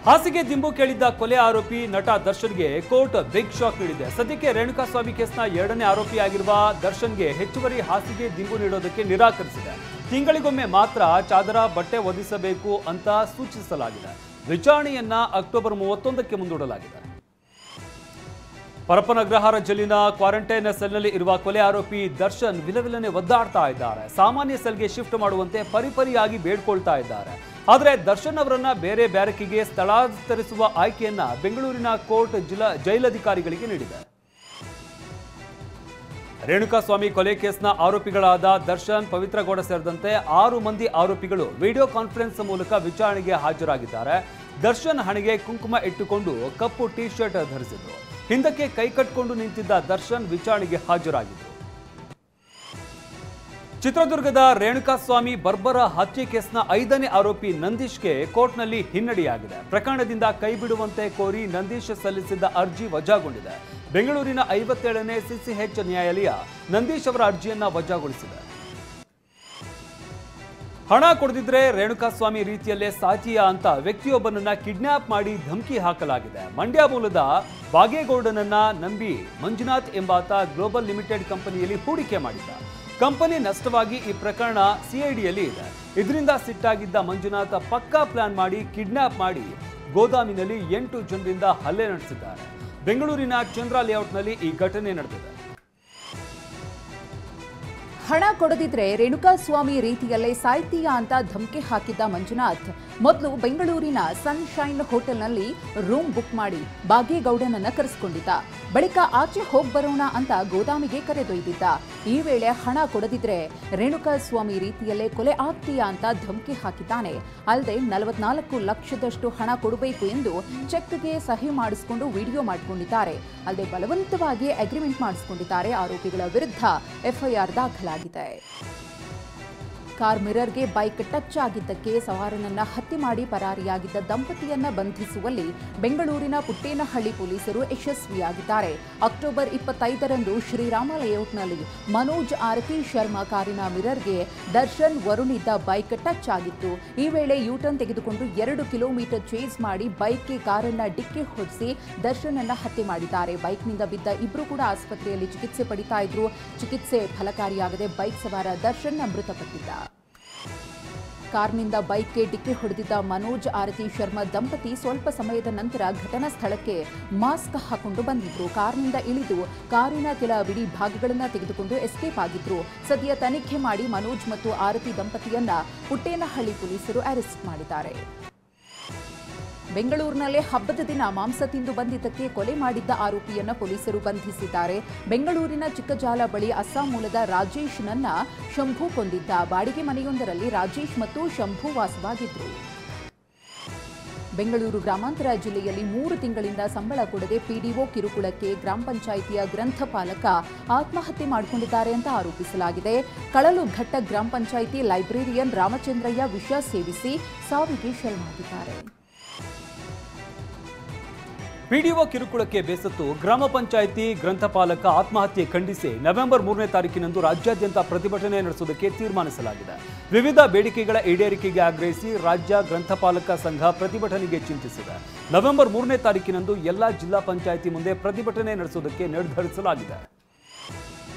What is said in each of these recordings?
ಹಾಸಿಗೆ ದಿಂಬು ಕೇಳಿದ್ದ ಕೊಲೆ ಆರೋಪಿ ನಟ ದರ್ಶನ್ಗೆ ಕೋರ್ಟ್ ಬಿಗ್ ಶಾಕ್ ನೀಡಿದೆ. ಸದ್ಯಕ್ಕೆ ರೇಣುಕಾಸ್ವಾಮಿ ಕೇಸ್ನ 2ನೇ ಆರೋಪಿಯಾಗಿರುವ ದರ್ಶನ್ಗೆ ಹೆಚ್ಚುವರಿ ಹಾಸಿಗೆ ದಿಂಬು ನೀಡೋದಕ್ಕೆ ನಿರಾಕರಿಸಿದೆ. ತಿಂಗಳಿಗೊಮ್ಮೆ ಮಾತ್ರ ಚಾದರ ಬಟ್ಟೆ ಒದಿಸಬೇಕು ಅಂತ ಸೂಚಿಸಲಾಗಿದೆ. ವಿಚಾರಣೆಯನ್ನ ಅಕ್ಟೋಬರ್ 31ಕ್ಕೆ ಮುಂದೂಡಲಾಗಿದೆ. ಪರಪ್ಪನಗ್ರಹಾರ ಜೈಲಿನ ಕ್ವಾರಂಟೈನ್ ಸೆಲ್ನಲ್ಲಿ ಇರುವ ಕೊಲೆ ಆರೋಪಿ ದರ್ಶನ್ ವಿಲವಿಲನೆ ಒದ್ದಾಡ್ತಾ ಇದ್ದಾರೆ. ಸಾಮಾನ್ಯ ಸೆಲ್ಗೆ ಶಿಫ್ಟ್ ಮಾಡುವಂತೆ ಪರಿಪರಿಯಾಗಿ ಬೇಡ್ಕೊಳ್ತಾ ಇದ್ದಾರೆ. ಆದರೆ ದರ್ಶನ್ ಅವರನ್ನ ಬೇರೆ ಬ್ಯಾರಕಿಗೆ ಸ್ಥಳಾಂತರಿಸುವ ಆಯ್ಕೆಯನ್ನ ಬೆಂಗಳೂರಿನ ಕೋರ್ಟ್ ಜೈಲಧಿಕಾರಿಗಳಿಗೆ ನೀಡಿದೆ. ರೇಣುಕಾಸ್ವಾಮಿ ಕೊಲೆ ಕೇಸ್ನ ಆರೋಪಿಗಳಾದ ದರ್ಶನ್, ಪವಿತ್ರಗೌಡ ಸೇರಿದಂತೆ 6 ಮಂದಿ ಆರೋಪಿಗಳು ವಿಡಿಯೋ ಕಾನ್ಫರೆನ್ಸ್ ಮೂಲಕ ವಿಚಾರಣೆಗೆ ಹಾಜರಾಗಿದ್ದಾರೆ. ದರ್ಶನ್ ಹಣೆಗೆ ಕುಂಕುಮ ಇಟ್ಟುಕೊಂಡು ಕಪ್ಪು ಟಿ ಶರ್ಟ್ ಧರಿಸಿದ್ರು. ಹಿಂದಕ್ಕೆ ಕೈ ಕಟ್ಟಿಕೊಂಡು ನಿಂತಿದ್ದ ದರ್ಶನ್ ವಿಚಾರಣೆಗೆ ಹಾಜರಾಗಿದ್ದರು. ಚಿತ್ರದುರ್ಗದ ರೇಣುಕಾಸ್ವಾಮಿ ಬರ್ಬರ ಹತ್ಯೆ ಕೇಸ್ನ 5ನೇ ಆರೋಪಿ ನಂದೀಶ್ಗೆ ಕೋರ್ಟ್ನಲ್ಲಿ ಹಿನ್ನಡೆಯಾಗಿದೆ. ಪ್ರಕರಣದಿಂದ ಕೈ ಬಿಡುವಂತೆ ಕೋರಿ ನಂದೀಶ್ ಸಲ್ಲಿಸಿದ್ದ ಅರ್ಜಿ ವಜಾಗೊಂಡಿದೆ. ಬೆಂಗಳೂರಿನ 57ನೇ ಸಿಸಿಎಚ್ ನ್ಯಾಯಾಲಯ ನಂದೀಶ್ ಅವರ ಅರ್ಜಿಯನ್ನ ವಜಾಗೊಳಿಸಿದೆ. ಹಣ ಕೊಡದಿದ್ರೆ ರೇಣುಕಾಸ್ವಾಮಿ ರೀತಿಯಲ್ಲೇ ಸಾಚಿಯಾ ಅಂತ ವ್ಯಕ್ತಿಯೊಬ್ಬನನ್ನ ಕಿಡ್ನಾಪ್ ಮಾಡಿ ಧಮಕಿ ಹಾಕಲಾಗಿದೆ. ಮಂಡ್ಯ ಮೂಲದ ಬಾಗೇಗೌಡನನ್ನ ನಂಬಿ ಮಂಜುನಾಥ್ ಎಂಬಾತ ಗ್ಲೋಬಲ್ ಲಿಮಿಟೆಡ್ ಕಂಪನಿಯಲ್ಲಿ ಹೂಡಿಕೆ ಮಾಡಿದ್ದ. ಕಂಪನಿ ನಷ್ಟವಾಗಿ ಈ ಪ್ರಕರಣ ಸಿಐಡಿಯಲ್ಲಿ ಇದೆ. ಇದರಿಂದ ಸಿಟ್ಟಾಗಿದ್ದ ಮಂಜುನಾಥ್ ಪಕ್ಕಾ ಪ್ಲಾನ್ ಮಾಡಿ ಕಿಡ್ನಾಪ್ ಮಾಡಿ ಗೋದಾಮಿನಲ್ಲಿ 8 ಜನರಿಂದ ಹಲ್ಲೆ ನಡೆಸಿದ್ದಾರೆ. ಬೆಂಗಳೂರಿನ ಚಂದ್ರ ಲೇಔಟ್ನಲ್ಲಿ ಈ ಘಟನೆ ನಡೆದಿದೆ. ಹಣ ಕೊಡದಿದ್ರೆ ರೇಣುಕಾಸ್ವಾಮಿ ರೀತಿಯಲ್ಲೇ ಸಾಯ್ತೀಯಾ ಅಂತ ಧಮಕಿ ಹಾಕಿದ್ದ ಮಂಜುನಾಥ್ ಮೊದಲು ಬೆಂಗಳೂರಿನ ಸನ್ಶೈನ್ ಹೋಟೆಲ್ನಲ್ಲಿ ರೂಮ್ ಬುಕ್ ಮಾಡಿ ಬಾಗೇಗೌಡನನ್ನ ಕರೆಸಿಕೊಂಡಿದ್ದ. ಬಳಿಕ ಆಚೆ ಹೋಗಿ ಬರೋಣ ಅಂತ ಗೋದಾಮಿಗೆ ಕರೆದೊಯ್ದಿದ್ದ. ಈ ವೇಳೆ ಹಣ ಕೊಡದಿದ್ರೆ ರೇಣುಕಾಸ್ವಾಮಿ ರೀತಿಯಲ್ಲೇ ಕೊಲೆ ಆಗ್ತೀಯಾ ಅಂತ ಧಮಕಿ ಹಾಕಿದ್ದಾನೆ. ಅಲ್ಲದೆ 44 ಲಕ್ಷದಷ್ಟು ಹಣ ಕೊಡಬೇಕು ಎಂದು ಚೆಕ್ಗೆ ಸಹಿ ಮಾಡಿಸಿಕೊಂಡು ವಿಡಿಯೋ ಮಾಡಿಕೊಂಡಿದ್ದಾರೆ. ಅಲ್ಲದೆ ಬಲವಂತವಾಗಿ ಅಗ್ರಿಮೆಂಟ್ ಮಾಡಿಸಿಕೊಂಡಿದ್ದಾರೆ. ಆರೋಪಿಗಳ ವಿರುದ್ಧ ಎಫ್ಐಆರ್ ದಾಖಲಾಗಿದೆ. ಕಾರ್ ಮಿರರ್ಗೆ ಬೈಕ್ ಟಚ್ ಆಗಿದ್ದಕ್ಕೆ ಸವಾರನನ್ನ ಹತ್ಯೆ ಮಾಡಿ ಪರಾರಿಯಾಗಿದ್ದ ದಂಪತಿಯನ್ನ ಬಂಧಿಸುವಲ್ಲಿ ಬೆಂಗಳೂರಿನ ಪುಟ್ಟೇನಹಳ್ಳಿ ಪೊಲೀಸರು ಯಶಸ್ವಿಯಾಗಿದ್ದಾರೆ. ಅಕ್ಟೋಬರ್ 25ರಂದು ಶ್ರೀರಾಮ ಲೇಔಟ್ನಲ್ಲಿ ಮನೋಜ್ ಆರತಿ ಶರ್ಮಾ ಕಾರಿನ ಮಿರರ್ಗೆ ದರ್ಶನ್ ವರುಣಿದ್ದ ಬೈಕ್ ಟಚ್ ಆಗಿತ್ತು. ಈ ವೇಳೆ ಯೂಟರ್ನ್ ತೆಗೆದುಕೊಂಡು 2 ಕಿಲೋಮೀಟರ್ ಚೇಸ್ ಮಾಡಿ ಬೈಕ್ಗೆ ಕಾರನ್ನ ಡಿಕ್ಕಿ ಹೊಡೆಸಿ ದರ್ಶನ್ ಅನ್ನ ಹತ್ಯೆ ಮಾಡಿದ್ದಾರೆ. ಬೈಕ್ನಿಂದ ಬಿದ್ದ ಇಬ್ಬರು ಕೂಡ ಆಸ್ಪತ್ರೆಯಲ್ಲಿ ಚಿಕಿತ್ಸೆ ಪಡಿತಾ ಇದ್ರು. ಚಿಕಿತ್ಸೆ ಫಲಕಾರಿಯಾಗದೆ ಬೈಕ್ ಸವಾರ ದರ್ಶನ್ ಮೃತಪಟ್ಟಿದ್ದ. ಕಾರ್ನಿಂದ ಬೈಕ್ಗೆ ಡಿಕ್ಕಿ ಹೊಡೆದಿದ್ದ ಮನೋಜ್ ಆರತಿ ಶರ್ಮಾ ದಂಪತಿ ಸ್ವಲ್ಪ ಸಮಯದ ನಂತರ ಘಟನಾ ಸ್ಥಳಕ್ಕೆ ಮಾಸ್ಕ್ ಹಾಕೊಂಡು ಬಂದಿದ್ರು. ಕಾರ್ನಿಂದ ಇಳಿದು ಕಾರಿನ ಕೆಲ ಬಿಡಿ ಭಾಗಗಳನ್ನು ತೆಗೆದುಕೊಂಡು ಎಸ್ಕೇಪ್ ಆಗಿದ್ರು. ಸದ್ಯ ತನಿಖೆ ಮಾಡಿ ಮನೋಜ್ ಮತ್ತು ಆರತಿ ದಂಪತಿಯನ್ನ ಪುಟ್ಟೇನಹಳ್ಳಿ ಪೊಲೀಸರು ಅರೆಸ್ಟ್ ಮಾಡಿದ್ದಾರೆ. ಬೆಂಗಳೂರಿನಲ್ಲೇ ಹಬ್ಬದ ದಿನ ಮಾಂಸ ತಿಂದು ಬಂದಿದ್ದಕ್ಕೆ ಕೊಲೆ ಮಾಡಿದ್ದ ಆರೋಪಿಯನ್ನ ಪೊಲೀಸರು ಬಂಧಿಸಿದ್ದಾರೆ. ಬೆಂಗಳೂರಿನ ಚಿಕ್ಕಜಾಲ ಬಳಿ ಅಸ್ಸಾಂ ಮೂಲದ ರಾಜೇಶ್ನನ್ನ ಶಂಭು ಕೊಂದಿದ್ದ. ಬಾಡಿಗೆ ಮನೆಯೊಂದರಲ್ಲಿ ರಾಜೇಶ್ ಮತ್ತು ಶಂಭು ವಾಸವಾಗಿದ್ರು. ಬೆಂಗಳೂರು ಗ್ರಾಮಾಂತರ ಜಿಲ್ಲೆಯಲ್ಲಿ 3 ತಿಂಗಳಿಂದ ಸಂಬಳ ಕೊಡದೆ ಪಿಡಿಒ ಕಿರುಕುಳಕ್ಕೆ ಗ್ರಾಮ ಪಂಚಾಯಿತಿಯ ಗ್ರಂಥಪಾಲಕ ಆತ್ಮಹತ್ಯೆ ಮಾಡಿಕೊಂಡಿದ್ದಾರೆ ಅಂತ ಆರೋಪಿಸಲಾಗಿದೆ. ಕಳಲುಘಟ್ಟ ಗ್ರಾಮ ಪಂಚಾಯಿತಿ ಲೈಬ್ರೇರಿಯನ್ ರಾಮಚಂದ್ರಯ್ಯ ವಿಷ ಸೇವಿಸಿ ಸಾವಿಗೆ ಶರಣಾಗಿದ್ದಾರೆ. ಪಿಡಿಒ ಕಿರುಕುಳಕ್ಕೆ ಬೇಸತ್ತು ಗ್ರಾಮ ಪಂಚಾಯಿತಿ ಗ್ರಂಥಪಾಲಕ ಆತ್ಮಹತ್ಯೆ ಖಂಡಿಸಿ ನವೆಂಬರ್ 3ನೇ ತಾರೀಕಿನಂದು ರಾಜ್ಯಾದ್ಯಂತ ಪ್ರತಿಭಟನೆ ನಡೆಸುವುದಕ್ಕೆ ತೀರ್ಮಾನಿಸಲಾಗಿದೆ. ವಿವಿಧ ಬೇಡಿಕೆಗಳ ಈಡೇರಿಕೆಗೆ ಆಗ್ರಹಿಸಿ ರಾಜ್ಯ ಗ್ರಂಥಪಾಲಕ ಸಂಘ ಪ್ರತಿಭಟನೆಗೆ ಚಿಂತಿಸಿದೆ. ನವೆಂಬರ್ 3ನೇ ತಾರೀಕಿನಂದು ಎಲ್ಲಾ ಜಿಲ್ಲಾ ಪಂಚಾಯಿತಿ ಮುಂದೆ ಪ್ರತಿಭಟನೆ ನಡೆಸುವುದಕ್ಕೆ ನಿರ್ಧರಿಸಲಾಗಿದೆ.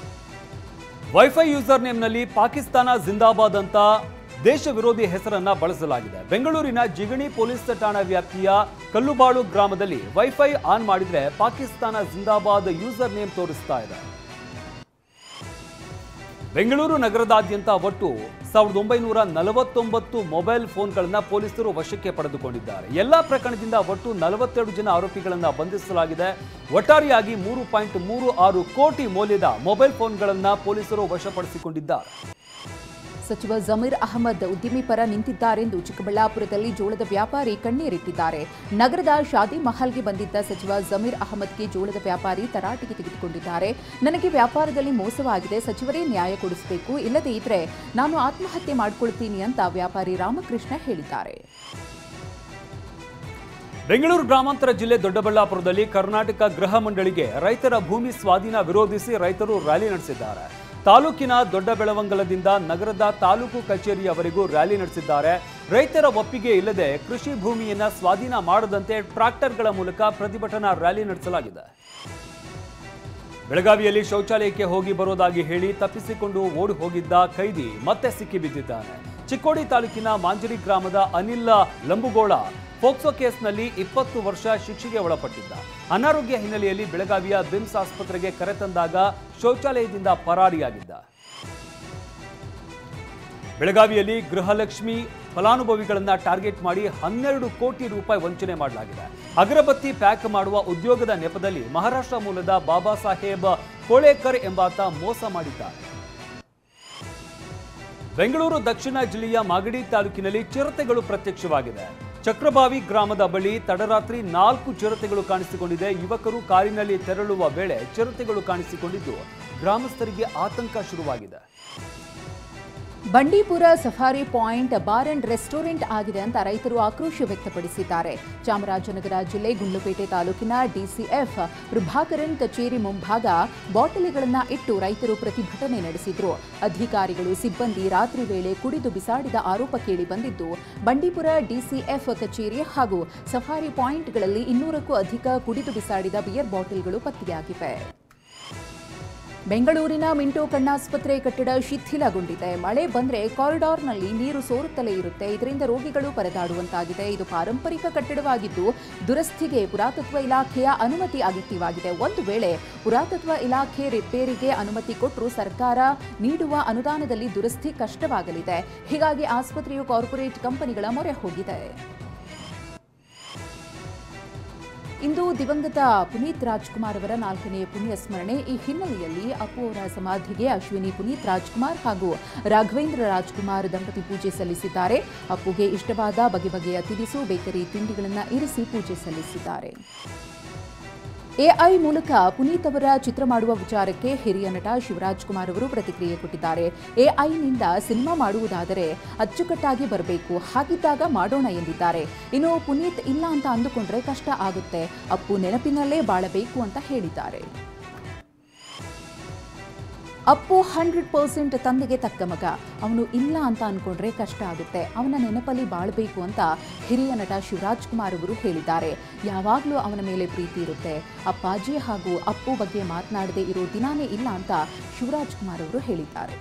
ವೈಫೈ ಯೂಸರ್ ನೇಮ್ನಲ್ಲಿ ಪಾಕಿಸ್ತಾನ ಜಿಂದಾಬಾದ್ ಅಂತ ದೇಶ ವಿರೋಧಿ ಹೆಸರನ್ನ ಬಳಸಲಾಗಿದೆ. ಬೆಂಗಳೂರಿನ ಜಿಗಣಿ ಪೊಲೀಸ್ ಠಾಣಾ ವ್ಯಾಪ್ತಿಯ ಕಲ್ಲುಬಾಳು ಗ್ರಾಮದಲ್ಲಿ ವೈಫೈ ಆನ್ ಮಾಡಿದ್ರೆ ಪಾಕಿಸ್ತಾನ ಜಿಂದಾಬಾದ್ ಯೂಸರ್ ನೇಮ್ ತೋರಿಸ್ತಾ ಇದೆ. ಬೆಂಗಳೂರು ನಗರದಾದ್ಯಂತ ಒಟ್ಟು 1949 ಮೊಬೈಲ್ ಫೋನ್ಗಳನ್ನ ಪೊಲೀಸರು ವಶಕ್ಕೆ ಪಡೆದುಕೊಂಡಿದ್ದಾರೆ. ಎಲ್ಲಾ ಪ್ರಕರಣದಿಂದ ಒಟ್ಟು 42 ಜನ ಆರೋಪಿಗಳನ್ನ ಬಂಧಿಸಲಾಗಿದೆ. ಒಟ್ಟಾರೆಯಾಗಿ 3.36 ಕೋಟಿ ಮೌಲ್ಯದ ಮೊಬೈಲ್ ಫೋನ್ಗಳನ್ನ ಪೊಲೀಸರು ವಶಪಡಿಸಿಕೊಂಡಿದ್ದಾರೆ. ಸಚಿವ ಜಮೀರ್ ಅಹಮದ್ ಉದ್ಯಮಿ ಪರ ನಿಂತಿದ್ದಾರೆಂದು ಚಿಕ್ಕಬಳ್ಳಾಪುರದಲ್ಲಿ ಜೋಳದ ವ್ಯಾಪಾರಿ ಕಣ್ಣೀರಿಟ್ಟಿದ್ದಾರೆ. ನಗರದ ಶಾದಿ ಮಹಲ್ಗೆ ಬಂದಿದ್ದ ಸಚಿವ ಜಮೀರ್ ಅಹಮದ್ಗೆ ಜೋಳದ ವ್ಯಾಪಾರಿ ತರಾಟೆಗೆ ತೆಗೆದುಕೊಂಡಿದ್ದಾರೆ. ನನಗೆ ವ್ಯಾಪಾರದಲ್ಲಿ ಮೋಸವಾಗಿದೆ, ಸಚಿವರೇ ನ್ಯಾಯ ಕೊಡಿಸಬೇಕು, ಇಲ್ಲದೇ ಇದ್ರೆ ನಾನು ಆತ್ಮಹತ್ಯೆ ಮಾಡಿಕೊಳ್ತೀನಿ ಅಂತ ವ್ಯಾಪಾರಿ ರಾಮಕೃಷ್ಣ ಹೇಳಿದ್ದಾರೆ. ಬೆಂಗಳೂರು ಗ್ರಾಮಾಂತರ ಜಿಲ್ಲೆ ದೊಡ್ಡಬಳ್ಳಾಪುರದಲ್ಲಿ ಕರ್ನಾಟಕ ಗೃಹ ಮಂಡಳಿಗೆ ರೈತರ ಭೂಮಿ ಸ್ವಾಧೀನ ವಿರೋಧಿಸಿ ರೈತರು ರ್ಯಾಲಿ ನಡೆಸಿದ್ದಾರೆ. ತಾಲೂಕಿನ ದೊಡ್ಡ ಬೆಳವಂಗಲದಿಂದ ನಗರದ ತಾಲೂಕು ಕಚೇರಿಯವರೆಗೂ ರ್ಯಾಲಿ ನಡೆಸಿದ್ದಾರೆ. ರೈತರ ಒಪ್ಪಿಗೆ ಇಲ್ಲದೆ ಕೃಷಿ ಭೂಮಿಯನ್ನ ಸ್ವಾಧೀನ ಮಾಡದಂತೆ ಟ್ರಾಕ್ಟರ್ಗಳ ಮೂಲಕ ಪ್ರತಿಭಟನಾ ರ್ಯಾಲಿ ನಡೆಸಲಾಗಿದೆ. ಬೆಳಗಾವಿಯಲ್ಲಿ ಶೌಚಾಲಯಕ್ಕೆ ಹೋಗಿ ಬರೋದಾಗಿ ಹೇಳಿ ತಪ್ಪಿಸಿಕೊಂಡು ಓಡಿ ಹೋಗಿದ್ದ ಖೈದಿ ಮತ್ತೆ ಸಿಕ್ಕಿಬಿದ್ದಿದ್ದಾನೆ. ಚಿಕ್ಕೋಡಿ ತಾಲೂಕಿನ ಮಾಂಜರಿ ಗ್ರಾಮದ ಅನಿಲ್ ಲಂಬುಗೋಳ ಪೋಕ್ಸೋ ಕೇಸ್ನಲ್ಲಿ 20 ವರ್ಷ ಶಿಕ್ಷೆಗೆ ಒಳಪಟ್ಟಿದ್ದ. ಅನಾರೋಗ್ಯ ಹಿನ್ನೆಲೆಯಲ್ಲಿ ಬೆಳಗಾವಿಯ ಬಿಮ್ಸ್ ಆಸ್ಪತ್ರೆಗೆ ಕರೆತಂದಾಗ ಶೌಚಾಲಯದಿಂದ ಪರಾರಿಯಾಗಿದ್ದ. ಬೆಳಗಾವಿಯಲ್ಲಿ ಗೃಹಲಕ್ಷ್ಮಿ ಫಲಾನುಭವಿಗಳನ್ನ ಟಾರ್ಗೆಟ್ ಮಾಡಿ 12 ಕೋಟಿ ರೂಪಾಯಿ ವಂಚನೆ ಮಾಡಲಾಗಿದೆ. ಅಗರಬತ್ತಿ ಪ್ಯಾಕ್ ಮಾಡುವ ಉದ್ಯೋಗದ ನೆಪದಲ್ಲಿ ಮಹಾರಾಷ್ಟ್ರ ಮೂಲದ ಬಾಬಾ ಸಾಹೇಬ್ ಕೋಳೇಕರ್ ಎಂಬಾತ ಮೋಸ ಮಾಡಿದ್ದಾನೆ. ಬೆಂಗಳೂರು ದಕ್ಷಿಣ ಜಿಲ್ಲೆಯ ಮಾಗಡಿ ತಾಲೂಕಿನಲ್ಲಿ ಚಿರತೆಗಳು ಪ್ರತ್ಯಕ್ಷವಾಗಿದೆ. ಚಕ್ರಬಾವಿ ಗ್ರಾಮದ ಬಳಿ ತಡರಾತ್ರಿ 4 ಚಿರತೆಗಳು ಕಾಣಿಸಿಕೊಂಡಿದೆ. ಯುವಕರು ಕಾರಿನಲ್ಲಿ ತೆರಳುವ ವೇಳೆ ಚಿರತೆಗಳು ಕಾಣಿಸಿಕೊಂಡಿದ್ದು ಗ್ರಾಮಸ್ಥರಿಗೆ ಆತಂಕ ಶುರುವಾಗಿದೆ. Bandipur safari point bar and restaurant ಆಗಿದೆ ಅಂತ ರೈತರು ಆಕ್ರೋಶ ವ್ಯಕ್ತಪಡಿಸಿದ್ದಾರೆ. ಚಾಮರಾಜನಗರ ಜಿಲ್ಲೆ ಗುಂಡ್ಲುಪೇಟೆ ತಾಲೂಕಿನ ಡಿಸಿಎಫ್ ಪ್ರಭಾಕರನ್ ಕಚೇರಿ ಮುಂಭಾಗ ಬಾಟಲಿಗಳನ್ನು ಇಟ್ಟು ರೈತರು ಪ್ರತಿಭಟನೆ ನಡೆಸಿದ್ರು. ಅಧಿಕಾರಿಗಳು ಸಿಬ್ಬಂದಿ ರಾತ್ರಿ ವೇಳೆ ಕುಡಿದು ಬಿಸಾಡಿದ ಆರೋಪ ಕೇಳಿ ಬಂದಿದ್ದು, ಬಂಡೀಪುರ ಡಿಸಿಎಫ್ ಕಚೇರಿ ಹಾಗೂ ಸಫಾರಿ ಪಾಯಿಂಟ್ಗಳಲ್ಲಿ 200ಕ್ಕೂ ಅಧಿಕ ಕುಡಿದು ಬಿಸಾಡಿದ ಬಿಯರ್ ಬಾಟಲ್ಗಳು ಪತ್ತೆಯಾಗಿವೆ. ಬೆಂಗಳೂರಿನ ಮಿಂಟೋ ಕಣ್ಣಾಸ್ಪತ್ರೆ ಕಟ್ಟಡ ಶಿಥಿಲಗೊಂಡಿದೆ. ಮಳೆ ಬಂದರೆ ಕಾರಿಡಾರ್ನಲ್ಲಿ ನೀರು ಸೋರುತ್ತಲೇ ಇರುತ್ತೆ. ಇದರಿಂದ ರೋಗಿಗಳು ಪರದಾಡುವಂತಾಗಿದೆ. ಇದು ಪಾರಂಪರಿಕ ಕಟ್ಟಡವಾಗಿದ್ದು ದುರಸ್ತಿಗೆ ಪುರಾತತ್ವ ಇಲಾಖೆಯ ಅನುಮತಿ ಅಗತ್ಯವಾಗಿದೆ. ಒಂದು ವೇಳೆ ಪುರಾತತ್ವ ಇಲಾಖೆ ರಿಪೇರಿಗೆ ಅನುಮತಿ ಕೊಟ್ಟರೂ ಸರ್ಕಾರ ನೀಡುವ ಅನುದಾನದಲ್ಲಿ ದುರಸ್ತಿ ಕಷ್ಟವಾಗಲಿದೆ. ಹೀಗಾಗಿ ಆಸ್ಪತ್ರೆಯು ಕಾರ್ಪೊರೇಟ್ ಕಂಪನಿಗಳ ಮೊರೆ ಹೋಗಿದೆ. ಇಂದು ದಿವಂಗತ ಪುನೀತ್ ರಾಜ್ಕುಮಾರ್ ಅವರ 4ನೇ ಪುಣ್ಯ ಸ್ಮರಣೆ. ಈ ಹಿನ್ನೆಲೆಯಲ್ಲಿ ಅಪ್ಪು ಅವರ ಸಮಾಧಿಗೆ ಅಶ್ವಿನಿ ಪುನೀತ್ ರಾಜ್ಕುಮಾರ್ ಹಾಗೂ ರಾಘವೇಂದ್ರ ರಾಜ್ಕುಮಾರ್ ದಂಪತಿ ಪೂಜೆ ಸಲ್ಲಿಸಿದ್ದಾರೆ. ಅಪ್ಪುಗೆ ಇಷ್ಟವಾದ ಬಗೆ ಬಗೆಯ ತಿನಿಸು, ಬೇಕರಿ ತಿಂಡಿಗಳನ್ನು ಇರಿಸಿ ಪೂಜೆ ಸಲ್ಲಿಸಿದ್ದಾರೆ. ಎಐ ಮೂಲಕ ಪುನೀತ್ ಅವರ ಚಿತ್ರ ಮಾಡುವ ವಿಚಾರಕ್ಕೆ ಹಿರಿಯ ನಟ ಶಿವರಾಜ್ ಕುಮಾರ್ ಅವರು ಪ್ರತಿಕ್ರಿಯೆ ಕೊಟ್ಟಿದ್ದಾರೆ. ಎಐನಿಂದ ಸಿನಿಮಾ ಮಾಡುವುದಾದರೆ ಅಚ್ಚುಕಟ್ಟಾಗಿ ಬರಬೇಕು, ಹಾಗಿದ್ದಾಗ ಮಾಡೋಣ ಎಂದಿದ್ದಾರೆ. ಇನ್ನು ಪುನೀತ್ ಇಲ್ಲ ಅಂತ ಅಂದುಕೊಂಡ್ರೆ ಕಷ್ಟ ಆಗುತ್ತೆ, ಅಪ್ಪು ನೆನಪಿನಲ್ಲೇ ಬಾಳಬೇಕು ಅಂತ ಹೇಳಿದ್ದಾರೆ. ಅಪ್ಪು 100% ತಂದೆಗೆ ತಕ್ಕ ಮಗ. ಅವನು ಇಲ್ಲ ಅಂತ ಅಂದ್ಕೊಂಡ್ರೆ ಕಷ್ಟ ಆಗುತ್ತೆ, ಅವನ ನೆನಪಲ್ಲಿ ಬಾಳಬೇಕು ಅಂತ ಹಿರಿಯ ನಟ ಶಿವರಾಜ್ ಕುಮಾರ್ ಅವರು ಹೇಳಿದ್ದಾರೆ. ಯಾವಾಗಲೂ ಅವನ ಮೇಲೆ ಪ್ರೀತಿ ಇರುತ್ತೆ. ಅಪ್ಪಾಜಿ ಹಾಗೂ ಅಪ್ಪು ಬಗ್ಗೆ ಮಾತನಾಡದೇ ಇರೋ ದಿನಾನೇ ಇಲ್ಲ ಅಂತ ಶಿವರಾಜ್ ಕುಮಾರ್ ಅವರು ಹೇಳಿದ್ದಾರೆ.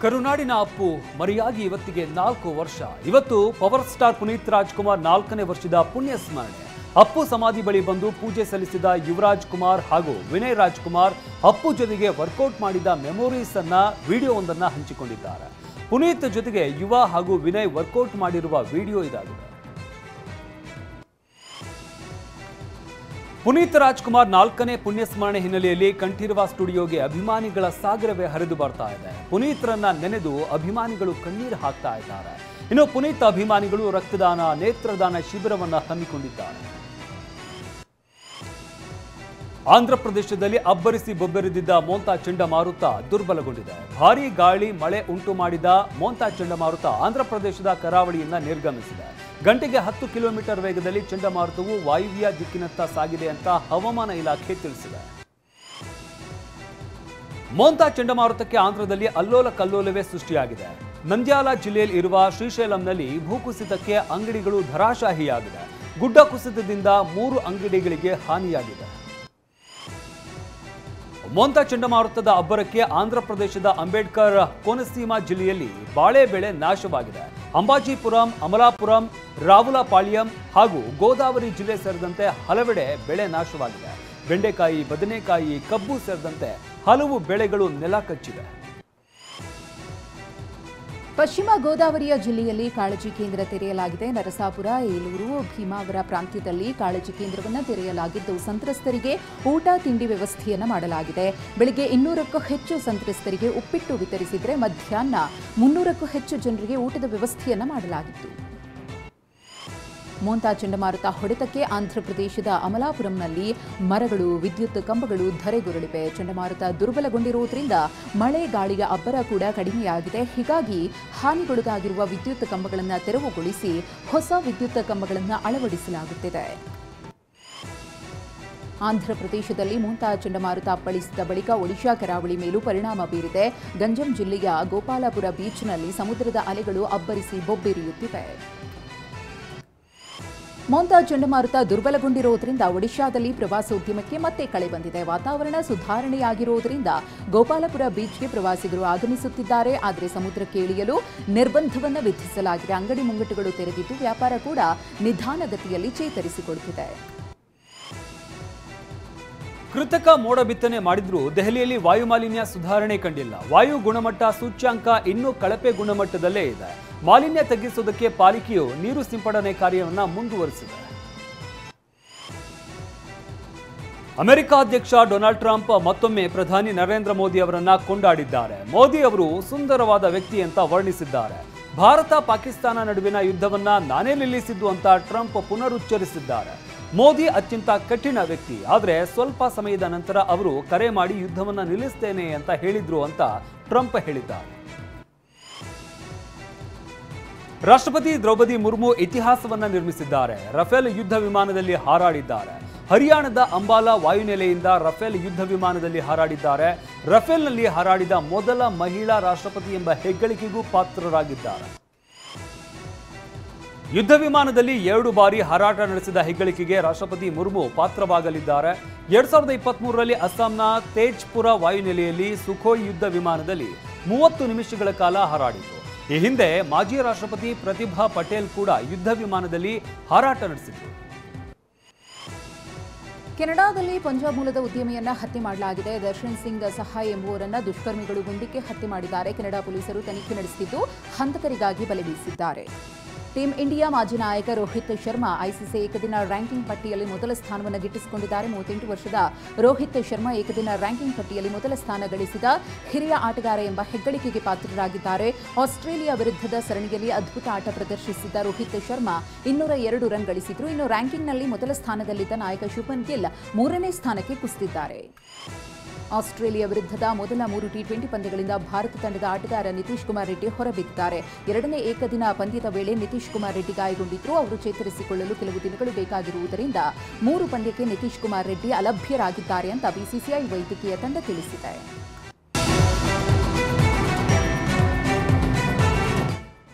ಕರುನಾಡಿನ ಅಪ್ಪು ಮರಿಯಾಗಿ ಇವತ್ತಿಗೆ 4 ವರ್ಷ. ಇವತ್ತು ಪವರ್ ಸ್ಟಾರ್ ಪುನೀತ್ ರಾಜ್ಕುಮಾರ್ 4ನೇ ವರ್ಷದ ಪುಣ್ಯ ಸ್ಮರಣೆ. ಅಪ್ಪು ಸಮಾಧಿ ಬಳಿ ಬಂದು ಪೂಜೆ ಸಲ್ಲಿಸಿದ ಯುವರಾಜ್ ಕುಮಾರ್ ಹಾಗೂ ವಿನಯ್ ರಾಜ್ಕುಮಾರ್ ಅಪ್ಪು ಜೊತೆಗೆ ವರ್ಕೌಟ್ ಮಾಡಿದ ಮೆಮೊರೀಸ್ ಅನ್ನ ವಿಡಿಯೋವೊಂದನ್ನು ಹಂಚಿಕೊಂಡಿದ್ದಾರೆ. ಪುನೀತ್ ಜೊತೆಗೆ ಯುವ ಹಾಗೂ ವಿನಯ್ ವರ್ಕೌಟ್ ಮಾಡಿರುವ ವಿಡಿಯೋ ಇದಾಗಿದೆ. ಪುನೀತ್ ರಾಜ್ಕುಮಾರ್ 4ನೇ ಪುಣ್ಯ ಸ್ಮರಣೆ ಹಿನ್ನೆಲೆಯಲ್ಲಿ ಕಂಠೀರವ ಸ್ಟುಡಿಯೋಗೆ ಅಭಿಮಾನಿಗಳ ಸಾಗರವೇ ಹರಿದು ಬರ್ತಾ ಇದೆ. ಪುನೀತ್ರನ್ನ ನೆನೆದು ಅಭಿಮಾನಿಗಳು ಕಣ್ಣೀರು ಹಾಕ್ತಾ ಇದ್ದಾರೆ. ಇನ್ನು ಪುನೀತ್ ಅಭಿಮಾನಿಗಳು ರಕ್ತದಾನ, ನೇತ್ರದಾನ ಶಿಬಿರವನ್ನು ಹಮ್ಮಿಕೊಂಡಿದ್ದಾರೆ. ಆಂಧ್ರಪ್ರದೇಶದಲ್ಲಿ ಅಬ್ಬರಿಸಿ ಬೊಬ್ಬರಿದಿದ್ದ ಮೋಂತಾ ಚಂಡಮಾರುತ ದುರ್ಬಲಗೊಂಡಿದೆ. ಭಾರೀ ಗಾಳಿ ಮಳೆ ಉಂಟು ಮಾಡಿದ ಮೋಂತಾ ಚಂಡಮಾರುತ ಆಂಧ್ರಪ್ರದೇಶದ ಕರಾವಳಿಯನ್ನ ನಿರ್ಗಮಿಸಿದೆ. ಗಂಟೆಗೆ 10 ಕಿಲೋಮೀಟರ್ ವೇಗದಲ್ಲಿ ಚಂಡಮಾರುತವು ವಾಯುವ್ಯ ದಿಕ್ಕಿನತ್ತ ಸಾಗಿದೆ ಅಂತ ಹವಾಮಾನ ಇಲಾಖೆ ತಿಳಿಸಿದೆ. ಮೋಂತಾ ಚಂಡಮಾರುತಕ್ಕೆ ಆಂಧ್ರದಲ್ಲಿ ಅಲ್ಲೋಲ ಕಲ್ಲೋಲವೇ ಸೃಷ್ಟಿಯಾಗಿದೆ. ನಂದ್ಯಾಲ ಜಿಲ್ಲೆಯಲ್ಲಿ ಇರುವ ಶ್ರೀಶೈಲಂನಲ್ಲಿ ಭೂಕುಸಿತಕ್ಕೆ ಅಂಗಡಿಗಳು ಧರಾಶಾಹಿಯಾಗಿದೆ. ಗುಡ್ಡ ಕುಸಿತದಿಂದ 3 ಅಂಗಡಿಗಳಿಗೆ ಹಾನಿಯಾಗಿದೆ. ಮೋಂತಾ ಚಂಡಮಾರುತದ ಅಬ್ಬರಕ್ಕೆ ಆಂಧ್ರಪ್ರದೇಶದ ಅಂಬೇಡ್ಕರ್ ಕೋನಸೀಮಾ ಜಿಲ್ಲೆಯಲ್ಲಿ ಬಾಳೆ ಬೆಳೆ ನಾಶವಾಗಿದೆ. ಅಂಬಾಜಿಪುರಂ, ಅಮಲಾಪುರಂ, ರಾವುಲಪಾಳ್ಯಂ ಹಾಗೂ ಗೋದಾವರಿ ಜಿಲ್ಲೆ ಸೇರಿದಂತೆ ಹಲವೆಡೆ ಬೆಳೆ ನಾಶವಾಗಿದೆ. ಬೆಂಡೆಕಾಯಿ, ಬದನೆಕಾಯಿ, ಕಬ್ಬು ಸೇರಿದಂತೆ ಹಲವು ಬೆಳೆಗಳು ನೆಲ ಕಚ್ಚಿವೆ. ಪಶ್ಚಿಮ ಗೋದಾವರಿಯ ಜಿಲ್ಲೆಯಲ್ಲಿ ಕಾಳಜಿ ಕೇಂದ್ರ ತೆರೆಯಲಾಗಿದೆ. ನರಸಾಪುರ, ಏಲೂರು, ಭೀಮಾವರ ಪ್ರಾಂತ್ಯದಲ್ಲಿ ಕಾಳಜಿ ಕೇಂದ್ರವನ್ನು ತೆರೆಯಲಾಗಿದ್ದು ಸಂತ್ರಸ್ತರಿಗೆ ಊಟ ತಿಂಡಿ ವ್ಯವಸ್ಥೆಯನ್ನು ಮಾಡಲಾಗಿದೆ. ಬೆಳಗ್ಗೆ 200ಕ್ಕೂ ಹೆಚ್ಚು ಸಂತ್ರಸ್ತರಿಗೆ ಉಪ್ಪಿಟ್ಟು ವಿತರಿಸಿದರೆ ಮಧ್ಯಾಹ್ನ 300ಕ್ಕೂ ಹೆಚ್ಚು ಜನರಿಗೆ ಊಟದ ವ್ಯವಸ್ಥೆಯನ್ನು ಮಾಡಲಾಗಿತ್ತು. ಮೋಂತಾ ಚಂಡಮಾರುತ ಹೊಡೆತಕ್ಕೆ ಆಂಧ್ರಪ್ರದೇಶದ ಅಮಲಾಪುರಂನಲ್ಲಿ ಮರಗಳು, ವಿದ್ಯುತ್ ಕಂಬಗಳು ಧರೆಗುರುಳಿವೆ. ಚಂಡಮಾರುತ ದುರ್ಬಲಗೊಂಡಿರುವುದರಿಂದ ಮಳೆ ಗಾಳಿಯ ಅಬ್ಬರ ಕೂಡ ಕಡಿಮೆಯಾಗಿದೆ. ಹೀಗಾಗಿ ಹಾನಿಗೊಳಗಾಗಿರುವ ವಿದ್ಯುತ್ ಕಂಬಗಳನ್ನು ತೆರವುಗೊಳಿಸಿ ಹೊಸ ವಿದ್ಯುತ್ ಕಂಬಗಳನ್ನು ಅಳವಡಿಸಲಾಗುತ್ತಿದೆ. ಆಂಧ್ರಪ್ರದೇಶದಲ್ಲಿ ಮುಂತಾ ಚಂಡಮಾರುತ ಅಪ್ಪಳಿಸಿದ ಬಳಿಕ ಒಡಿಶಾ ಕರಾವಳಿ ಮೇಲೂ ಪರಿಣಾಮ ಬೀರಿದೆ. ಗಂಜಂ ಜಿಲ್ಲೆಯ ಗೋಪಾಲಪುರ ಬೀಚ್ನಲ್ಲಿ ಸಮುದ್ರದ ಅಲೆಗಳು ಅಬ್ಬರಿಸಿ ಬೊಬ್ಬಿರಿಯುತ್ತಿವೆ. ಮೊಂತಾ ಚಂಡಮಾರುತ ದುರ್ಬಲಗೊಂಡಿರುವುದರಿಂದ ಒಡಿಶಾದಲ್ಲಿ ಪ್ರವಾಸೋದ್ಯಮಕ್ಕೆ ಮತ್ತೆ ಕಳೆ ಬಂದಿದೆ. ವಾತಾವರಣ ಸುಧಾರಣೆಯಾಗಿರುವುದರಿಂದ ಗೋಪಾಲಪುರ ಬೀಚ್ಗೆ ಪ್ರವಾಸಿಗರು ಆಗಮಿಸುತ್ತಿದ್ದಾರೆ. ಆದರೆ ಸಮುದ್ರಕ್ಕೆ ಇಳಿಯಲು ನಿರ್ಬಂಧವನ್ನು ವಿಧಿಸಲಾಗಿದೆ. ಅಂಗಡಿ ಮುಂಗಟ್ಟುಗಳು ತೆರೆದಿದ್ದು ವ್ಯಾಪಾರ ಕೂಡ ನಿಧಾನಗತಿಯಲ್ಲಿ ಚೇತರಿಸಿಕೊಳ್ಳುತ್ತಿದೆ. ಕೃತಕ ಮೋಡ ಬಿತ್ತನೆ ಮಾಡಿದ್ರೂ ದೆಹಲಿಯಲ್ಲಿ ವಾಯು ಮಾಲಿನ್ಯ ಸುಧಾರಣೆ ಕಂಡಿಲ್ಲ. ವಾಯು ಗುಣಮಟ್ಟ ಸೂಚ್ಯಂಕ ಇನ್ನೂ ಕಳಪೆ ಗುಣಮಟ್ಟದಲ್ಲೇ ಇದೆ. ಮಾಲಿನ್ಯ ತಗ್ಗಿಸುವುದಕ್ಕೆ ಪಾಲಿಕೆಯು ನೀರು ಸಿಂಪಡಣೆ ಕಾರ್ಯವನ್ನು ಮುಂದುವರಿಸಿದೆ. ಅಮೆರಿಕ ಅಧ್ಯಕ್ಷ ಡೊನಾಲ್ಡ್ ಟ್ರಂಪ್ ಮತ್ತೊಮ್ಮೆ ಪ್ರಧಾನಿ ನರೇಂದ್ರ ಮೋದಿ ಅವರನ್ನ ಕೊಂಡಾಡಿದ್ದಾರೆ. ಮೋದಿ ಅವರು ಸುಂದರವಾದ ವ್ಯಕ್ತಿ ಅಂತ ವರ್ಣಿಸಿದ್ದಾರೆ. ಭಾರತ ಪಾಕಿಸ್ತಾನ ನಡುವಿನ ಯುದ್ಧವನ್ನ ನಾನೇ ನಿಲ್ಲಿಸಿದ್ದು ಅಂತ ಟ್ರಂಪ್ ಪುನರುಚ್ಚರಿಸಿದ್ದಾರೆ. ಮೋದಿ ಅತ್ಯಂತ ಕಠಿಣ ವ್ಯಕ್ತಿ, ಆದರೆ ಸ್ವಲ್ಪ ಸಮಯದ ನಂತರ ಅವರು ಕರೆ ಮಾಡಿ ಯುದ್ಧವನ್ನ ನಿಲ್ಲಿಸ್ತೇನೆ ಅಂತ ಹೇಳಿದ್ರು ಅಂತ ಟ್ರಂಪ್ ಹೇಳಿದ್ದಾರೆ. ರಾಷ್ಟ್ರಪತಿ ದ್ರೌಪದಿ ಮುರ್ಮು ಇತಿಹಾಸವನ್ನ ನಿರ್ಮಿಸಿದ್ದಾರೆ. ರಫೇಲ್ ಯುದ್ಧ ವಿಮಾನದಲ್ಲಿ ಹಾರಾಡಿದ್ದಾರೆ. ಹರಿಯಾಣದ ಅಂಬಾಲಾ ವಾಯುನೆಲೆಯಿಂದ ರಫೇಲ್ ಯುದ್ಧ ವಿಮಾನದಲ್ಲಿ ಹಾರಾಡಿದ್ದಾರೆ. ರಫೇಲ್ನಲ್ಲಿ ಹಾರಾಡಿದ ಮೊದಲ ಮಹಿಳಾ ರಾಷ್ಟ್ರಪತಿ ಎಂಬ ಹೆಗ್ಗಳಿಕೆಗೂ ಪಾತ್ರರಾಗಿದ್ದಾರೆ. ಯುದ್ಧ ವಿಮಾನದಲ್ಲಿ 2 ಬಾರಿ ಹಾರಾಟ ನಡೆಸಿದ ಹೆಗ್ಗಳಿಕೆಗೆ ರಾಷ್ಟ್ರಪತಿ ಮುರ್ಮು ಪಾತ್ರವಾಗಲಿದ್ದಾರೆ. 2023ರಲ್ಲಿ ಅಸ್ಸಾಂನ ತೇಜ್ಪುರ ವಾಯುನೆಲೆಯಲ್ಲಿ ಸುಖೋಯ್ ಯುದ್ಧ ವಿಮಾನದಲ್ಲಿ 30 ನಿಮಿಷಗಳ ಕಾಲ ಹಾರಾಡಿತು. ಈ ಹಿಂದೆ ಮಾಜಿ ರಾಷ್ಟ್ರಪತಿ ಪ್ರತಿಭಾ ಪಟೇಲ್ ಕೂಡ ಯುದ್ಧ ವಿಮಾನದಲ್ಲಿ ಹಾರಾಟ ನಡೆಸಿದರು. ಕೆನಡಾದಲ್ಲಿ ಪಂಜಾಬ್ ಮೂಲದ ಉದ್ಯಮಿಯನ್ನ ಹತ್ಯೆ ಮಾಡಲಾಗಿದೆ. ದರ್ಶನ್ ಸಿಂಗ್ ಸಹಾಯ್ ಎಂಬುವರನ್ನ ದುಷ್ಕರ್ಮಿಗಳು ಗುಂಡಿಕ್ಕಿ ಹತ್ಯೆ ಮಾಡಿದ್ದಾರೆ. ಕೆನಡಾ ಪೊಲೀಸರು ತನಿಖೆ ನಡೆಸುತ್ತಿದ್ದು ಹಂತಕರಿಗಾಗಿ ಬಲೆ ಬೀಸಿದ್ದಾರೆ. ಟೀಮ್ ಇಂಡಿಯಾ ಮಾಜಿ ನಾಯಕ ರೋಹಿತ್ ಶರ್ಮಾ ಐಸಿಸಿ ಏಕದಿನ ರ್ಯಾಂಕಿಂಗ್ ಪಟ್ಟಿಯಲ್ಲಿ ಮೊದಲ ಸ್ಥಾನವನ್ನು ಗಿಟ್ಟಿಸಿಕೊಂಡಿದ್ದಾರೆ. 38 ವರ್ಷದ ರೋಹಿತ್ ಶರ್ಮಾ ಏಕದಿನ ರ್ಯಾಂಕಿಂಗ್ ಪಟ್ಟಿಯಲ್ಲಿ ಮೊದಲ ಸ್ಥಾನ ಗಳಿಸಿದ ಹಿರಿಯ ಆಟಗಾರ ಎಂಬ ಹೆಗ್ಗಳಿಕೆಗೆ ಪಾತ್ರರಾಗಿದ್ದಾರೆ. ಆಸ್ಟ್ರೇಲಿಯಾ ವಿರುದ್ಧದ ಸರಣಿಯಲ್ಲಿ ಅದ್ಭುತ ಆಟ ಪ್ರದರ್ಶಿಸಿದ್ದ ರೋಹಿತ್ ಶರ್ಮಾ 202 ರನ್ ಗಳಿಸಿದ್ರು. ಇನ್ನು ರ್ಯಾಂಕಿಂಗ್ನಲ್ಲಿ ಮೊದಲ ಸ್ಥಾನದಲ್ಲಿದ್ದ ನಾಯಕ ಶುಭ್ಮನ್ ಗಿಲ್ 3ನೇ ಸ್ಥಾನಕ್ಕೆ ಕುಸಿದಿದ್ದಾರೆ. ಆಸ್ಟ್ರೇಲಿಯಾ ವಿರುದ್ಧದ ಮೊದಲ 3 ಟಿ20 ಪಂದ್ಯಗಳಿಂದ ಭಾರತ ತಂಡದ ಆಟಗಾರ ನಿತೀಶ್ ಕುಮಾರ್ ರೆಡ್ಡಿ ಹೊರಬಿದ್ದಿದ್ದಾರೆ. 2ನೇ ಏಕದಿನ ಪಂದ್ಯದ ವೇಳೆ ನಿತೀಶ್ ಕುಮಾರ್ ರೆಡ್ಡಿ ಗಾಯಗೊಂಡಿದ್ರು. ಅವರು ಚೇತರಿಸಿಕೊಳ್ಳಲು ಕೆಲವು ದಿನಗಳು ಬೇಕಾಗಿರುವುದರಿಂದ 3 ಪಂದ್ಯಕ್ಕೆ ನಿತೀಶ್ ಕುಮಾರ್ ರೆಡ್ಡಿ ಅಲಭ್ಯರಾಗಿದ್ದಾರೆ ಅಂತ ಬಿಸಿಸಿಐ ವೈದ್ಯಕೀಯ ತಂಡ ತಿಳಿಸಿದೆ.